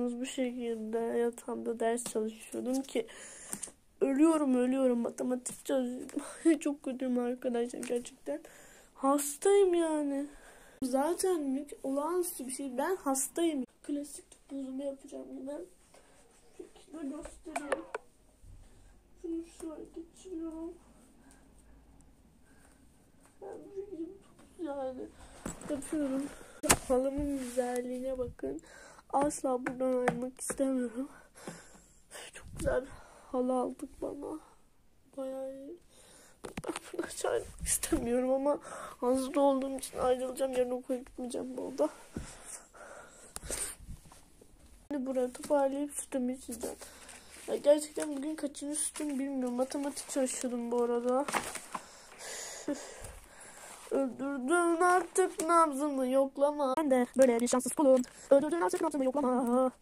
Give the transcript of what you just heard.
görüyorsunuz bu şekilde yatağımda ders çalışıyordum ki ölüyorum matematik çalışıyordum. Çok kötüyüm arkadaşlar, gerçekten hastayım yani. Zaten olağanüstü bir şey, ben hastayım. Klasik pozumu yapacağım yine. Şöyle göstereyim. Şunu şöyle geçiriyorum. Yani yapıyorum. Halımın güzelliğine bakın. Asla buradan ayrılmak istemiyorum. Çok güzel bir halı aldık bana. Bayağı iyi. Ben buradan ayrılmak istemiyorum ama hasta olduğum için ayrılacağım. Yarın okula gitmeyeceğim bu arada. Şimdi buraya toparlayıp sütümü içeceğim. Ya gerçekten bugün kaçıncı sütüm bilmiyorum. Matematik çalışıyordum bu arada. Öldürdün artık nabzımı yoklama. Ben de böyle bir şanssız kulum. Öldürdün artık nabzımı yoklama.